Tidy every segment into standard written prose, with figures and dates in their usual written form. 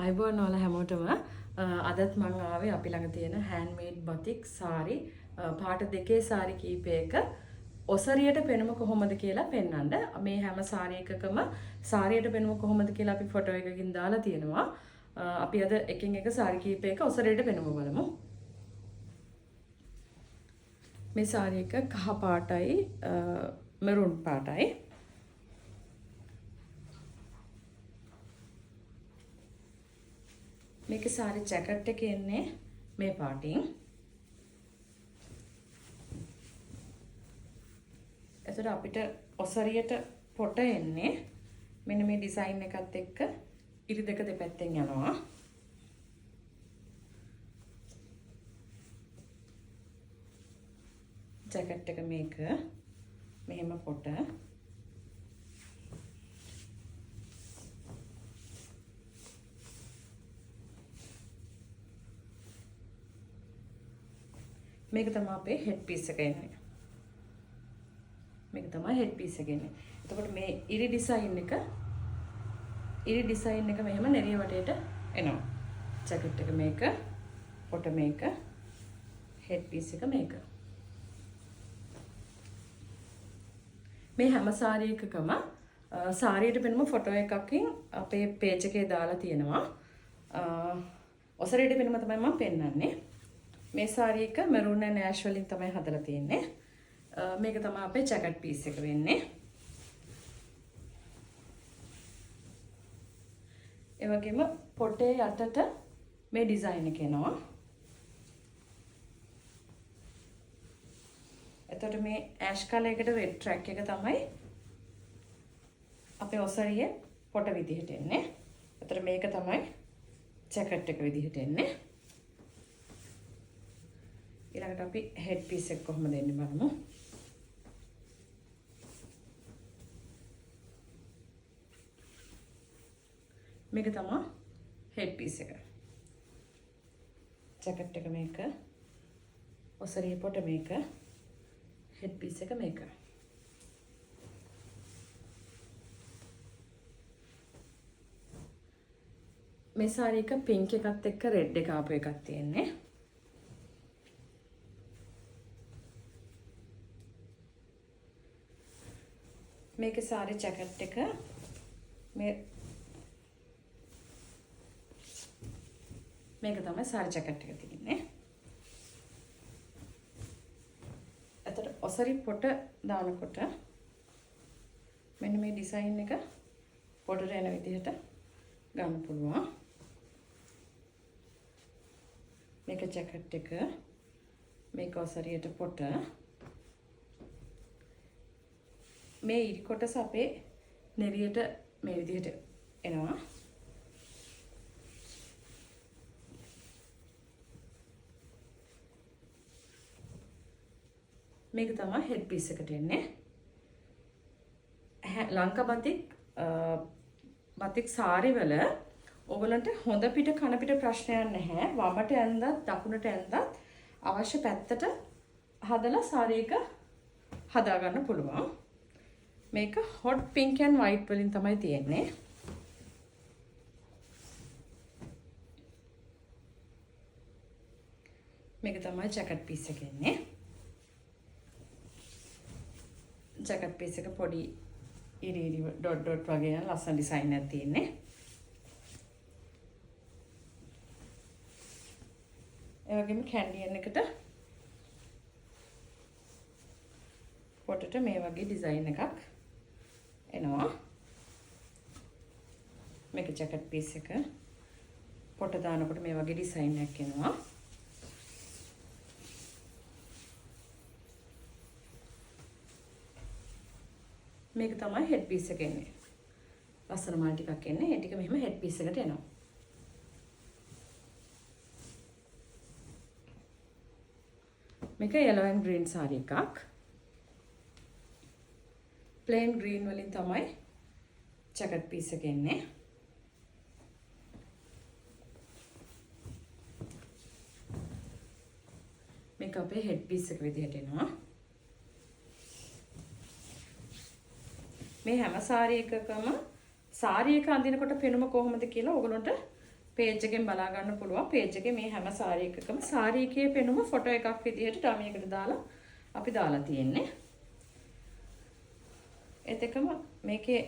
අයිබෝන් වල හැමෝටම අදත් මං ආවේ අපි ළඟ තියෙන හෑන්ඩ්මේඩ් බතික් සාරි පාට දෙකේ සාරි කීපයක ඔසරියට පෙනුම කොහොමද කියලා පෙන්වන්න. මේ හැම සාරි එකකම සාරියට පෙනුම කොහොමද කියලා අපි ෆොටෝ එකකින් දාලා තියෙනවා. අපි අද එකින් එක සාරි කීපයක ඔසරියට පෙනුම බලමු. මේ සාරි එක කහ පාටයි මරූන් පාටයි. මේකේ සාරි ජැකට් එක එන්නේ මේ පාටින්. එතකොට අපිට ඔසරියට පොට එන්නේ මෙන්න මේ ඩිසයින් එකත් එක්ක ඉරි දෙක දෙපැත්තෙන් යනවා. ජැකට් එක මේක මෙහෙම පොට. මේක තමයි අපේ හෙඩ් පීස් එක එන්නේ. මේක තමයි හෙඩ් පීස් එක එන්නේ. එතකොට මේ ඉරි ඩිසයින් එක මෙහෙම නෙරිය වටේට එනවා. ජැකට් එක මේක, පොට මේක, හෙඩ් පීස් එක මේක. මේ හැම සාරි එකකම සාරියට පෙනුම ෆොටෝ එකකින් අපේ පේජ් එකේ දාලා තියෙනවා. ඔසරියට පෙනුම තමයි මම පෙන්නන්නේ. මේ සාරි එක මරූන් ඇන් ඇෂ් වලින් තමයි හදලා තියෙන්නේ. මේක තමයි අපේ ජැකට් පීස් එක වෙන්නේ. ඒ වගේම පොටේ යටට මේ ඩිසයින් එක එනවා. එතකොට මේ ඇෂ් කලර් එකට රෙඩ් ට්‍රැක් එක තමයි අපේ ඔසරියේ පොට විදිහට එන්නේ. එතකොට මේක තමයි ජැකට් එක විදිහට එන්නේ. ඊළඟට අපි හෙඩ් පීස් එක කොහොමද එන්නේ බලමු. මේක තමයි හෙඩ් පීස් එක. ජැකට් එක මේක. ඔසරියේ පොට මේක. හෙඩ් පීස් එක මේක. මේ සාරි එක පින්ක් එකත් එක්ක රෙඩ් එක ආපු එකක් තියෙන්නේ. මේකේ සාරි ජැකට් එක මේක තමයි සාරි ජැකට් එක තියෙන්නේ. එතකොට ඔසරි පොට දානකොට මෙන්න මේ ඩිසයින් එක පොටට එන විදිහට ගන්න පුළුවන්. මේක ජැකට් එක, මේක ඔසරියට පොට. මේ ඉරි කොටස අපේ නෙරියට මේ විදිහට එනවා. මේක තමයි හෙඩ් පීස් එකට එන්නේ. ලංකා බතික් සාරි වල ඔයගලන්ට හොඳ පිට කන පිට ප්‍රශ්නයක් නැහැ. වමට ඇඳත් දකුණට ඇඳත් අවශ්‍ය පැත්තට හදලා සාරි එක හදා ගන්න පුළුවන්. මේක හොට් පින්ක් ඇන් වයිට් වලින් තමයි තියෙන්නේ. මේක තමයි ජැකට් පීස් එක එන්නේ. ජැකට් පීස් එක පොඩි ඉරි ඩොට් වගේ යන ලස්සන ඩිසයින් එකක් තියෙන්නේ. ඒ වගේම කැන්ඩියන් එකට පොටට මේ වගේ ඩිසයින් එකක් එනවා. මේක ජැකට් පීස් එක. පොට දානකොට මේ වගේ ඩිසයින් එකක් එනවා. මේක තමයි හෙඩ් පීස් එක එන්නේ. ලස්සන මල් ටිකක් එන්නේ. ඒ ටික මෙහෙම හෙඩ් පීස් එකට එනවා. මේක yellow and green සාරි එකක්. plain green වලින් තමයි ජැකට් පීස් එක එන්නේ. මේක අපේ හෙඩ් පීස් එක විදිහට එනවා. මේ හැම සාරි එකකම සාරි එක අඳිනකොට පෙනුම කොහොමද කියලා ඔයගොල්ලන්ට page එකෙන් බලා ගන්න පුළුවන්. page එකේ මේ හැම සාරි එකකම සාරි එකේ පෙනුම ෆොටෝ එකක් විදිහට ඩමි එකට දාලා අපි දාලා තියෙන්නේ. ඒත් එකම මේකේ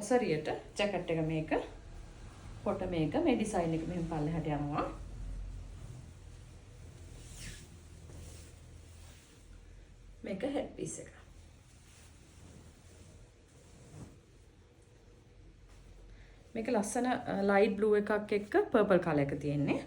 ඔසරියට ජැකට් එක මේක පොට මේක මේ ඩිසයින් එක මෙහෙම පල්ලෙහාට යනවා. මේක හෙඩ් පීස් එක. මේක ලස්සන ලයිට් බ්ලූ එකක් එක්ක පර්පල් කලර් එක තියෙන්නේ.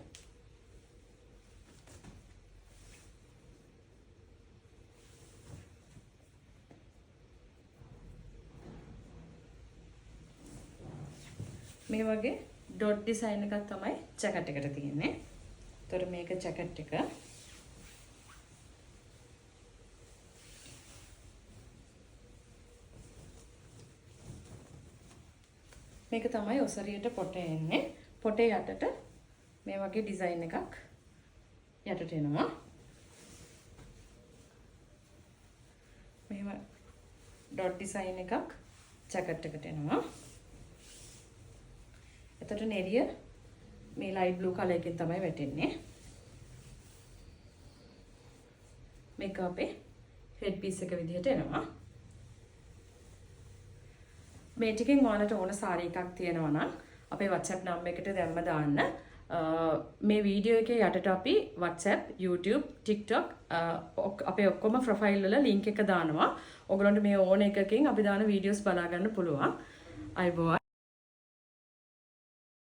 මේ වගේ ඩොට් ඩිසයින් එකක් තමයි ජැකට් එකට තියෙන්නේ. ඒතර මේක ජැකට් එක. මේක තමයි ඔසරියට පොටේ එන්නේ. පොටේ යටට මේ වගේ ඩිසයින් එකක් යටට එනවා. මෙහෙම ඩොට් ඩිසයින් එකක් ජැකට් එකට එනවා. එතකොට නෙරිය මේ ලයිට් බ්ලූ කලර් එකෙන් තමයි වැටෙන්නේ. මේක අපේ හෙඩ් පීස් එක විදිහට එනවා. මේ ටිකෙන් ඔයාලට ඕන සාරි එකක් තියෙනවා නම් අපේ WhatsApp නම්බර් එකට දැම්ම දාන්න. මේ වීඩියෝ එකේ යටට අපි WhatsApp, YouTube, TikTok අපේ ඔක්කොම ප්‍රොෆයිල් වල link එක දානවා. ඔයගොල්ලන්ට මේ ඕන එකකින් අපි දාන වීඩියෝස් බලා ගන්න පුළුවන්. අයබෝවන්.